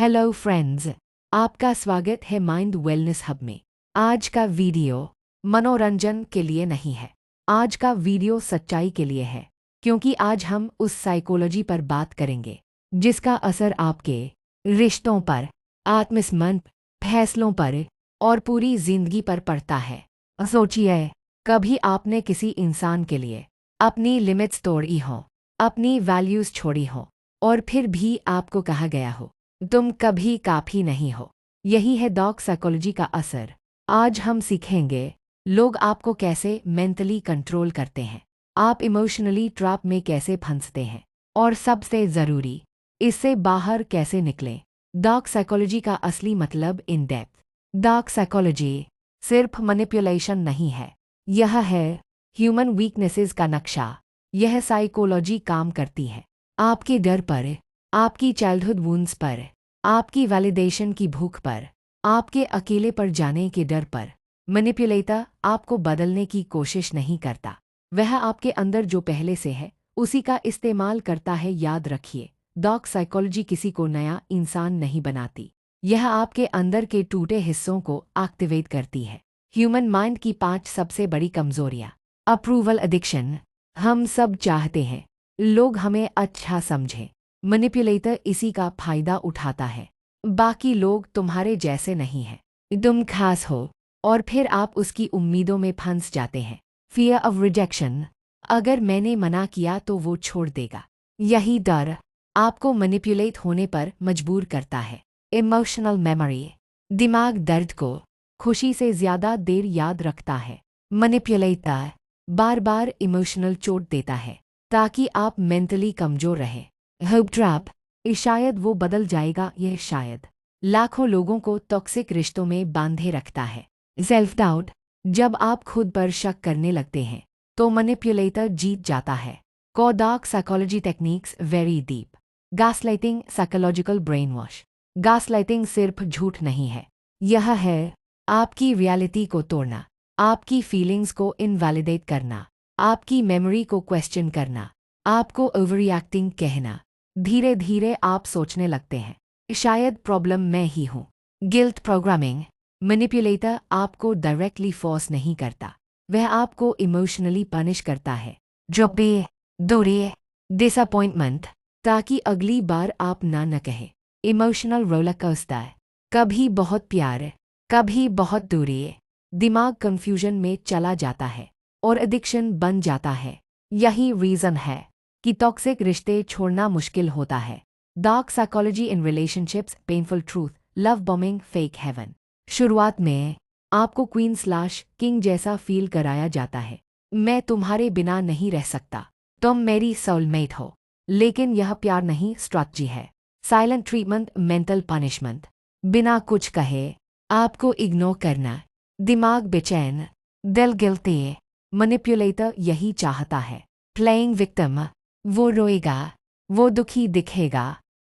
Hello friends, आपका स्वागत है माइंड वेलनेस हब में। आज का वीडियो मनोरंजन के लिए नहीं है। आज का वीडियो सच्चाई के लिए है, क्योंकि आज हम उस साइकोलॉजी पर बात करेंगे जिसका असर आपके रिश्तों पर, आत्मसम्मान, फैसलों पर और पूरी जिंदगी पर पड़ता है। सोचिए, कभी आपने किसी इंसान के लिए अपनी लिमिट्स तोड़ी हो, अपनी वैल्यूज छोड़ी हो और फिर भी आपको कहा गया हो तुम कभी काफी नहीं हो। यही है डॉग साइकोलॉजी का असर। आज हम सीखेंगे लोग आपको कैसे मेंटली कंट्रोल करते हैं, आप इमोशनली ट्रैप में कैसे फंसते हैं और सबसे ज़रूरी, इससे बाहर कैसे निकलें। डॉग साइकोलॉजी का असली मतलब इन डेप्थ। डॉग साइकोलॉजी सिर्फ मैनिपुलेशन नहीं है, यह है ह्यूमन वीकनेसेस का नक्शा। यह साइकोलॉजी काम करती है आपके डर पर, आपकी चाइल्डहुड वुंड्स पर, आपकी वैलिडेशन की भूख पर, आपके अकेले पर जाने के डर पर। मैनिपुलेटर आपको बदलने की कोशिश नहीं करता, वह आपके अंदर जो पहले से है उसी का इस्तेमाल करता है। याद रखिए, डॉग साइकोलॉजी किसी को नया इंसान नहीं बनाती, यह आपके अंदर के टूटे हिस्सों को एक्टिवेट करती है। ह्यूमन माइंड की 5 सबसे बड़ी कमजोरियां। Approval addiction. हम सब चाहते हैं लोग हमें अच्छा समझें। मैनिपुलेटर इसी का फायदा उठाता है। बाकी लोग तुम्हारे जैसे नहीं हैं, तुम खास हो, और फिर आप उसकी उम्मीदों में फंस जाते हैं। Fear of rejection. अगर मैंने मना किया तो वो छोड़ देगा। यही डर आपको मैनिपुलेट होने पर मजबूर करता है। Emotional memory. दिमाग दर्द को खुशी से ज़्यादा देर याद रखता है। मैनिपुलेटर बार बार इमोशनल चोट देता है ताकि आप मेंटली कमज़ोर रहें। Hope trap. शायद वो बदल जाएगा, यह शायद लाखों लोगों को टॉक्सिक रिश्तों में बांधे रखता है। Self doubt. जब आप खुद पर शक करने लगते हैं तो मैनिपुलेटर जीत जाता है। Dog psychology techniques very deep. Gaslighting, psychological brainwash. Gaslighting सिर्फ झूठ नहीं है, यह है आपकी रियलिटी को तोड़ना, आपकी फीलिंग्स को इनवैलिडेट करना, आपकी मेमोरी को क्वेश्चन करना, आपको ओवररिएक्टिंग कहना। धीरे धीरे आप सोचने लगते हैं शायद प्रॉब्लम मैं ही हूँ। Guilt programming. मैनिपुलेटर आपको डायरेक्टली फोर्स नहीं करता, वह आपको इमोशनली पनिश करता है। जॉबे, दूरी, डिसअपॉइंटमेंट, ताकि अगली बार आप ना कहें। Emotional roller coaster. कभी बहुत प्यार, कभी बहुत दूरी। दिमाग कंफ्यूजन में चला जाता है और एडिक्शन बन जाता है। यही रीज़न है कि टॉक्सिक रिश्ते छोड़ना मुश्किल होता है। Dog psychology in relationships, painful truth, love bombing, fake heaven. शुरुआत में आपको क्वीन/किंग जैसा फील कराया जाता है। मैं तुम्हारे बिना नहीं रह सकता, तुम मेरी सोलमेट हो। लेकिन यह प्यार नहीं, स्ट्रैटेजी है। Silent treatment, mental punishment. बिना कुछ कहे आपको इग्नोर करना, दिमाग बेचैन, दिल गिल्टी। मैनिपुलेटर यही चाहता है। Playing victim. वो रोएगा, वो दुखी दिखेगा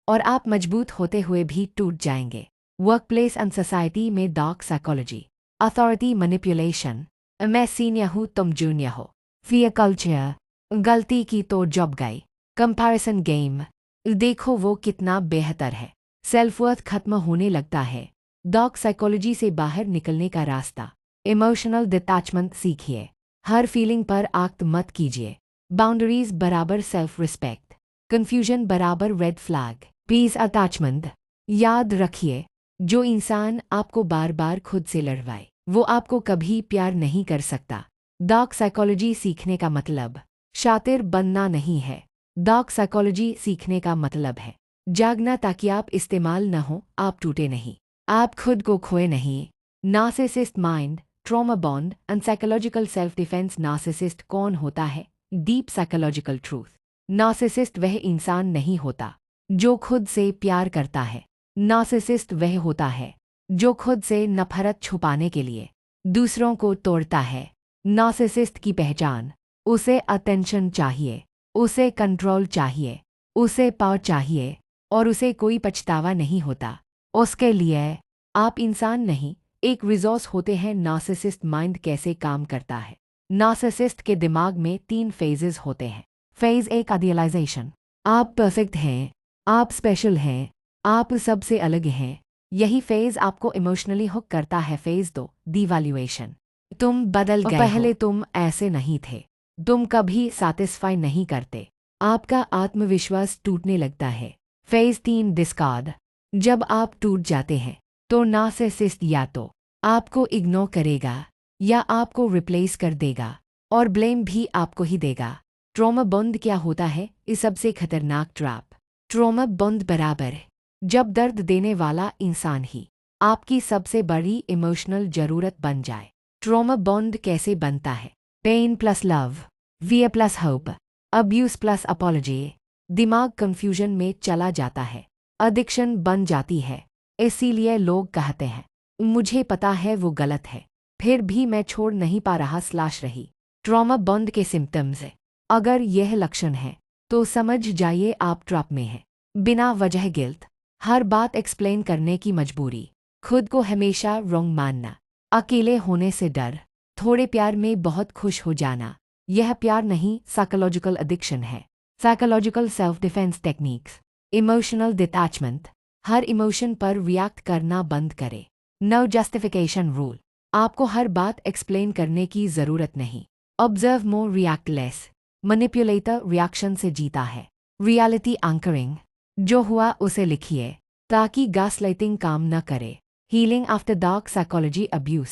और आप मजबूत होते हुए भी टूट जाएंगे। वर्कप्लेस एंड सोसाइटी में डॉग साइकोलॉजी। Authority manipulation. मैं सीनियर हूँ, तुम जूनियर हो। Fear culture. गलती की तो जब गई। Comparison game. देखो वो कितना बेहतर है। सेल्फ वर्थ खत्म होने लगता है। डॉग साइकोलॉजी से बाहर निकलने का रास्ता। इमोशनल डिटैचमेंट सीखिए। हर फीलिंग पर एक्ट मत कीजिए। बाउंड्रीज बराबर सेल्फ रिस्पेक्ट। कंफ्यूजन बराबर रेड फ्लैग। Peace attachment. याद रखिए, जो इंसान आपको बार बार खुद से लड़वाए वो आपको कभी प्यार नहीं कर सकता। डॉग साइकोलॉजी सीखने का मतलब शातिर बनना नहीं है। डॉग साइकोलॉजी सीखने का मतलब है जागना, ताकि आप इस्तेमाल न हो, आप टूटे नहीं, आप खुद को खोए नहीं। Narcissist mind, trauma bond and psychological self defence. Narcissist कौन होता है? Deep psychological truth. नार्सिसिस्ट वह इंसान नहीं होता जो खुद से प्यार करता है। नार्सिसिस्ट वह होता है जो खुद से नफरत छुपाने के लिए दूसरों को तोड़ता है। नार्सिसिस्ट की पहचान, उसे अटेंशन चाहिए, उसे कंट्रोल चाहिए, उसे पावर चाहिए और उसे कोई पछतावा नहीं होता। उसके लिए आप इंसान नहीं, एक रिसोर्स होते हैं। नार्सिसिस्ट माइंड कैसे काम करता है? नार्सिसिस्ट के दिमाग में 3 फेजेस होते हैं। Phase 1, idealisation. आप परफेक्ट हैं, आप स्पेशल हैं, आप सबसे अलग हैं। यही फेज आपको इमोशनली हुक करता है। Phase 2, devaluation. तुम बदल गए हो। पहले तुम ऐसे नहीं थे। तुम कभी सैटिस्फाई नहीं करते। आपका आत्मविश्वास टूटने लगता है। Phase 3, discard. जब आप टूट जाते हैं तो नार्सिसिस्ट या तो आपको इग्नोर करेगा या आपको रिप्लेस कर देगा और ब्लेम भी आपको ही देगा। ट्रॉमा बॉन्ड क्या होता है? इस सबसे खतरनाक ट्रैप। ट्रॉमा बॉन्ड बराबर है जब दर्द देने वाला इंसान ही आपकी सबसे बड़ी इमोशनल जरूरत बन जाए। ट्रॉमा बॉन्ड कैसे बनता है? Pain plus love, fear plus hope, abuse plus apology. दिमाग कंफ्यूजन में चला जाता है, एडिक्शन बन जाती है। इसीलिए लोग कहते हैं मुझे पता है वो गलत है, फिर भी मैं छोड़ नहीं पा रहा/रही। ट्रॉमा बॉन्ड के सिम्टम्स है। अगर यह लक्षण है तो समझ जाइए आप ट्रैप में हैं। बिना वजह गिल्ट, हर बात एक्सप्लेन करने की मजबूरी, खुद को हमेशा रॉन्ग मानना, अकेले होने से डर, थोड़े प्यार में बहुत खुश हो जाना। यह प्यार नहीं, साइकोलॉजिकल एडिक्शन है। Psychological self defence techniques. Emotional detachment. हर इमोशन पर रिएक्ट करना बंद करें। No justification rule. आपको हर बात एक्सप्लेन करने की ज़रूरत नहीं। Observe more, react less. Manipulator reaction से जीता है। Reality anchoring. जो हुआ उसे लिखिए ताकि गैसलाइटिंग काम न करे। Healing after dark psychology abuse.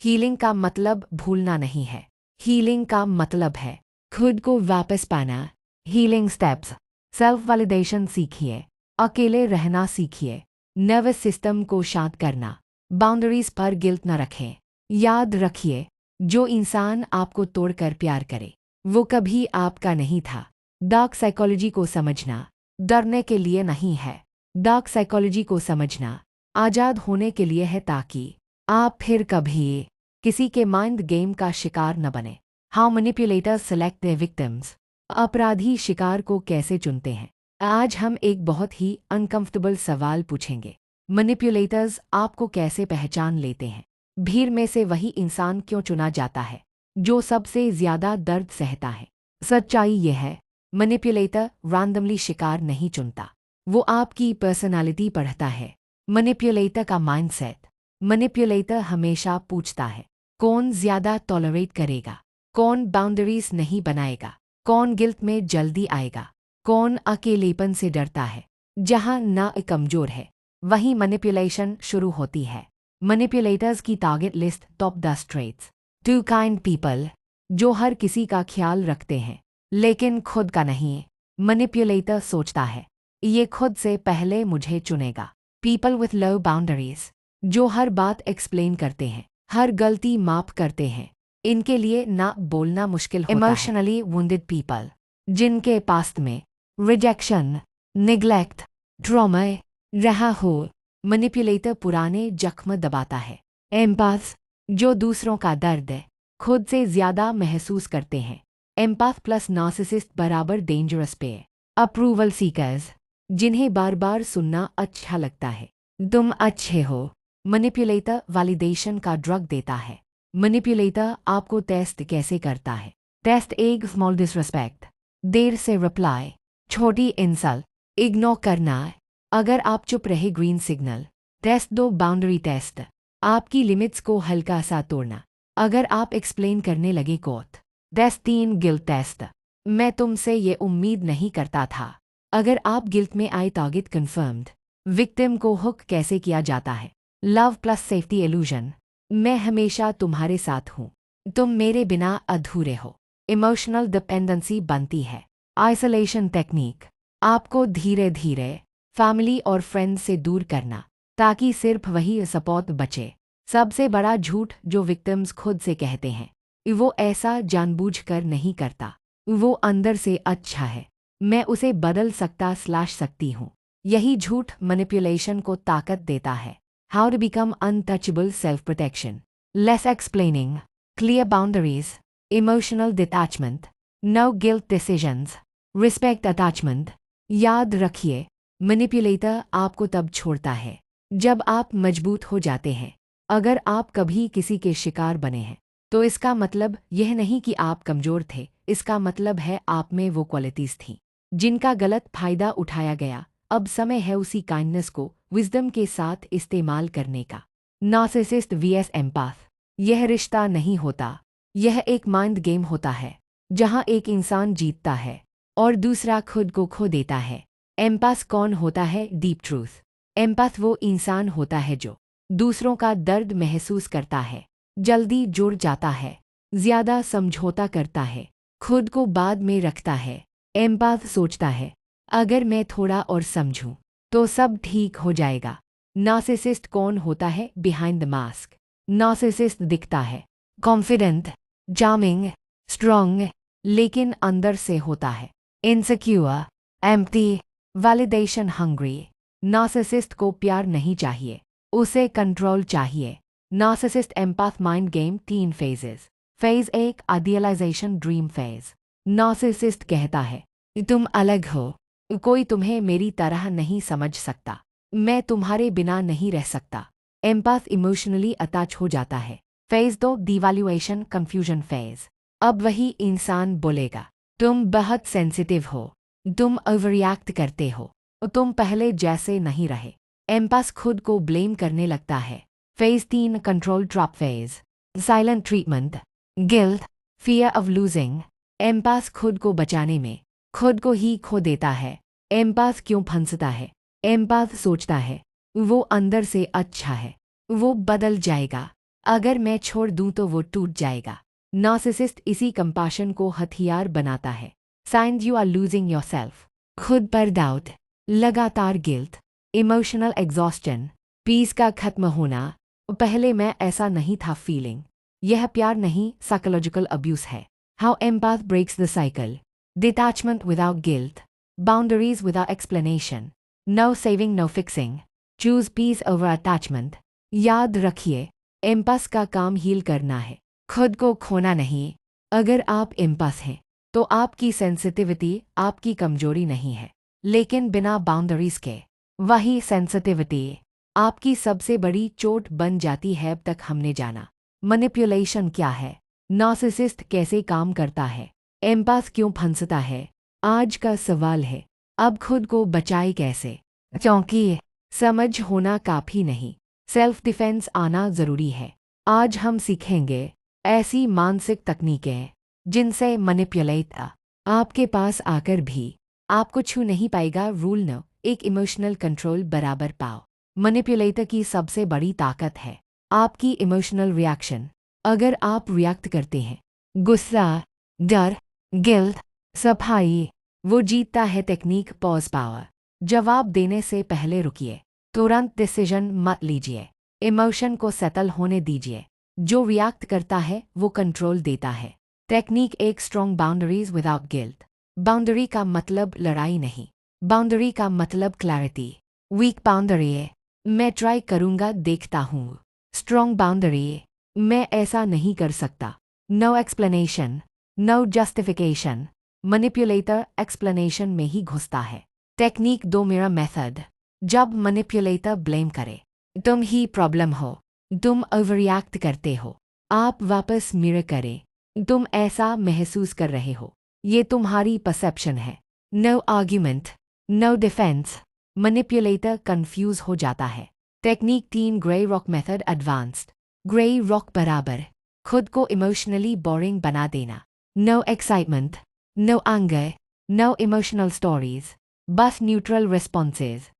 Healing का मतलब भूलना नहीं है। हीलिंग का मतलब है खुद को वापस पाना। Healing steps. सेल्फ वैलिडेशन सीखिए, अकेले रहना सीखिए, नर्वस सिस्टम को शांत करना, बाउंड्रीज पर गिल्ट न रखें। याद रखिए, जो इंसान आपको तोड़कर प्यार करे वो कभी आपका नहीं था। डार्क साइकोलॉजी को समझना डरने के लिए नहीं है। डार्क साइकोलॉजी को समझना आज़ाद होने के लिए है, ताकि आप फिर कभी किसी के माइंड गेम का शिकार न बने। How manipulators select their victims. अपराधी शिकार को कैसे चुनते हैं? आज हम एक बहुत ही अनकंफर्टेबल सवाल पूछेंगे। मैनिपुलेटर्स आपको कैसे पहचान लेते हैं? भीड़ में से वही इंसान क्यों चुना जाता है जो सबसे ज्यादा दर्द सहता है? सच्चाई यह है, मैनिपुलेटर रैंडमली शिकार नहीं चुनता, वो आपकी पर्सनालिटी पढ़ता है। मैनिपुलेटर का माइंडसेट। मैनिपुलेटर हमेशा पूछता है कौन ज्यादा टॉलरेट करेगा, कौन बाउंड्रीज नहीं बनाएगा, कौन गिल्ट में जल्दी आएगा, कौन अकेलेपन से डरता है। जहां ना कमजोर है वहीं मैनिपुलेशन शुरू होती है। मैनिपुलेटर्स की target list. Top 10 traits. 2 kind people. जो हर किसी का ख्याल रखते हैं लेकिन खुद का नहीं। मैनिपुलेटर सोचता है ये खुद से पहले मुझे चुनेगा। People with low boundaries. जो हर बात एक्सप्लेन करते हैं, हर गलती माफ करते हैं, इनके लिए ना बोलना मुश्किल होता है। Emotionally wounded people. जिनके पास्ट में रिजेक्शन, निग्लेक्ट, ट्रॉमा रहा हो। मैनिपुलेटर पुराने जख्म दबाता है। एम्पाथ। जो दूसरों का दर्द खुद से ज्यादा महसूस करते हैं। एम्पाथ प्लस नार्सिसिस्ट बराबर डेंजरस पे। Approval seekers. जिन्हें बार बार सुनना अच्छा लगता है, तुम अच्छे हो। मैनिपुलेटर वैलिडेशन का ड्रग देता है। मैनिपुलेटर आपको टेस्ट कैसे करता है? टेस्ट 1, स्मॉल डिसरिस्पेक्ट, देर से रिप्लाई, छोटी इंसल्ट, इग्नोर करना। अगर आप चुप रहे, green signal. Test 2, boundary test, आपकी लिमिट्स को हल्का सा तोड़ना। अगर आप एक्सप्लेन करने लगे, कोर्ट। टेस्ट 3, गिल्ट टेस्ट, मैं तुमसे ये उम्मीद नहीं करता था। अगर आप गिल्ट में आए, टारगेट कंफर्म्ड। विक्टिम को हुक कैसे किया जाता है? लव प्लस सेफ्टी इल्यूजन, मैं हमेशा तुम्हारे साथ हूँ, तुम मेरे बिना अधूरे हो। इमोशनल डिपेंडेंसी बनती है। आइसोलेशन टेक्निक, आपको धीरे धीरे फैमिली और फ्रेंड्स से दूर करना ताकि सिर्फ वही सपोर्ट बचे। सबसे बड़ा झूठ जो विक्टिम्स खुद से कहते हैं, वो ऐसा जानबूझकर नहीं करता, वो अंदर से अच्छा है, मैं उसे बदल सकती हूँ। यही झूठ मैनिपुलेशन को ताकत देता है। How to become untouchable. Self protection, less explaining, clear boundaries, emotional detachment, no guilt decisions, respect attachment. याद रखिए, मैनिपुलेटर आपको तब छोड़ता है जब आप मजबूत हो जाते हैं। अगर आप कभी किसी के शिकार बने हैं तो इसका मतलब यह नहीं कि आप कमजोर थे, इसका मतलब है आप में वो क्वालिटीज थीं जिनका गलत फायदा उठाया गया। अब समय है उसी काइंडनेस को विजडम के साथ इस्तेमाल करने का। Narcissist VS empath. यह रिश्ता नहीं होता, यह एक माइंड गेम होता है जहां एक इंसान जीतता है और दूसरा खुद को खो देता है। एम्पाथ कौन होता है? Deep truth. एम्पाथ वो इंसान होता है जो दूसरों का दर्द महसूस करता है, जल्दी जुड़ जाता है, ज्यादा समझौता करता है, खुद को बाद में रखता है। एम्पाथ सोचता है अगर मैं थोड़ा और समझूं तो सब ठीक हो जाएगा। नार्सिसिस्ट कौन होता है? Behind the mask. नार्सिसिस्ट दिखता है कॉन्फिडेंट, चार्मिंग, स्ट्रॉन्ग, लेकिन अंदर से होता है insecure, empty, validation hungry. Narcissist को प्यार नहीं चाहिए, उसे कंट्रोल चाहिए। Narcissist empath mind game 3 phases. Phase 1 idealisation dream phase. Narcissist कहता है तुम अलग हो, कोई तुम्हें मेरी तरह नहीं समझ सकता, मैं तुम्हारे बिना नहीं रह सकता। एम्पाथ इमोशनली अटैच हो जाता है। Phase 2 devaluation confusion phase. अब वही इंसान बोलेगा तुम बहुत सेंसिटिव हो, तुम ओवररिएक्ट करते हो, तुम पहले जैसे नहीं रहे। एम्पाथ खुद को ब्लेम करने लगता है। Phase 3 control trap phase. Silent treatment, guilt, fear of losing. Empath खुद को बचाने में खुद को ही खो देता है। एम्पाथ क्यों फंसता है? एम्पाथ सोचता है वो अंदर से अच्छा है, वो बदल जाएगा, अगर मैं छोड़ दूं तो वो टूट जाएगा। नार्सिसिस्ट इसी कंपैशन को हथियार बनाता है। Sign you are losing yourself. खुद पर डाउट, लगातार गिल्ट, इमोशनल एग्जॉस्टन, पीस का खत्म होना। पहले मैं ऐसा नहीं था फीलिंग। यह प्यार नहीं, साइकोलॉजिकल अब्यूज है। How empath breaks the cycle. Detachment without guilt, boundaries without explanation, no saving no fixing, choose peace over attachment. याद रखिए एम्पाथ का काम हील करना है, खुद को खोना नहीं। अगर आप एम्पाथ हैं तो आपकी सेंसिटिविटी आपकी कमजोरी नहीं है, लेकिन बिना बाउंड्रीज के वही सेंसिटिविटी आपकी सबसे बड़ी चोट बन जाती है। अब तक हमने जाना मैनिपुलेशन क्या है, नार्सिसिस्ट कैसे काम करता है, एम्पाथ क्यों फंसता है। आज का सवाल है अब खुद को बचाए कैसे, क्योंकि समझ होना काफी नहीं, सेल्फ डिफेंस आना जरूरी है। आज हम सीखेंगे ऐसी मानसिक तकनीकें जिनसे मैनिपुलेटर आपके पास आकर भी आपको छू नहीं पाएगा। रूल 9 एक इमोशनल कंट्रोल बराबर पाओ। मैनिपुलेटर की सबसे बड़ी ताकत है आपकी इमोशनल रिएक्शन। अगर आप रिएक्ट करते हैं गुस्सा, डर, गिल्ट, सफाई, वो जीतता है। Technique pause power. जवाब देने से पहले रुकिए, तुरंत डिसीजन मत लीजिए, इमोशन को सेटल होने दीजिए। जो रिएक्ट करता है वो कंट्रोल देता है। Technique 1 strong boundaries without guilt. Boundary का मतलब लड़ाई नहीं, बाउंड्री का मतलब क्लैरिटी। वीक बाउंड्री, मैं ट्राई करूंगा, देखता हूँ। स्ट्रॉन्ग बाउंड्री, मैं ऐसा नहीं कर सकता। No explanation, no justification. Manipulator explanation में ही घुसता है। टेक्निक 2 मेरा मेथड। जब मैनिपुलेटर ब्लेम करे तुम ही प्रॉब्लम हो, तुम ओवररिएक्ट करते हो, आप वापस मिरर करें, तुम ऐसा महसूस कर रहे हो, ये तुम्हारी परसेप्शन है। No argument, no defence. Manipulator confuse हो जाता है। Technique 3 grey rock method advanced. Grey rock बराबर खुद को इमोशनली बोरिंग बना देना। No excitement, no anger, no emotional stories, बस न्यूट्रल रिस्पॉन्सेज।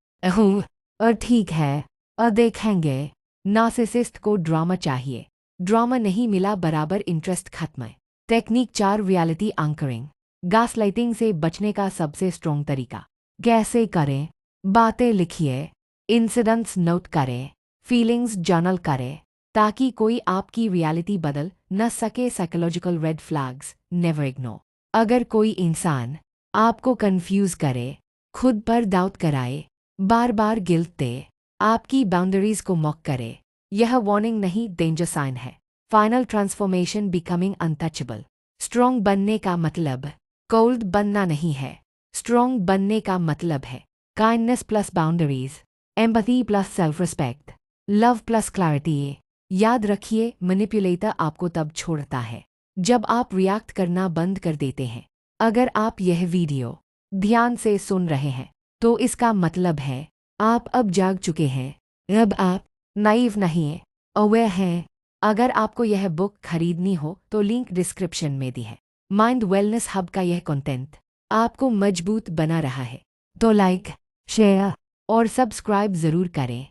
और ठीक है, और देखेंगे। नार्सिसिस्ट को ड्रामा चाहिए, ड्रामा नहीं मिला बराबर इंटरेस्ट खत्म। Technique 4 reality anchoring. गैसलाइटिंग से बचने का सबसे स्ट्रॉन्ग तरीका। कैसे करें? बातें लिखिए, इंसिडेंट्स नोट करें, फीलिंग्स जर्नल करें, ताकि कोई आपकी रियलिटी बदल न सके। Psychological red flags never ignore. अगर कोई इंसान आपको कंफ्यूज करे, खुद पर डाउट कराए, बार बार गिल्ट दे, आपकी बाउंड्रीज को मॉक करे, यह वार्निंग नहीं, डेंजर साइन है। Final transformation becoming untouchable. Strong बनने का मतलब कोल्ड बनना नहीं है, स्ट्रॉन्ग बनने का मतलब है kindness plus boundaries, empathy plus self respect, love plus clarity. याद रखिए मैनिपुलेटर आपको तब छोड़ता है जब आप रिएक्ट करना बंद कर देते हैं। अगर आप यह वीडियो ध्यान से सुन रहे हैं तो इसका मतलब है आप अब जाग चुके हैं। अब आप नाइव नहीं हैं, अवेयर हैं। अगर आपको यह बुक खरीदनी हो तो लिंक डिस्क्रिप्शन में दी है। माइंड वेलनेस हब का यह कंटेंट आपको मजबूत बना रहा है, तो लाइक, शेयर और सब्सक्राइब ज़रूर करें।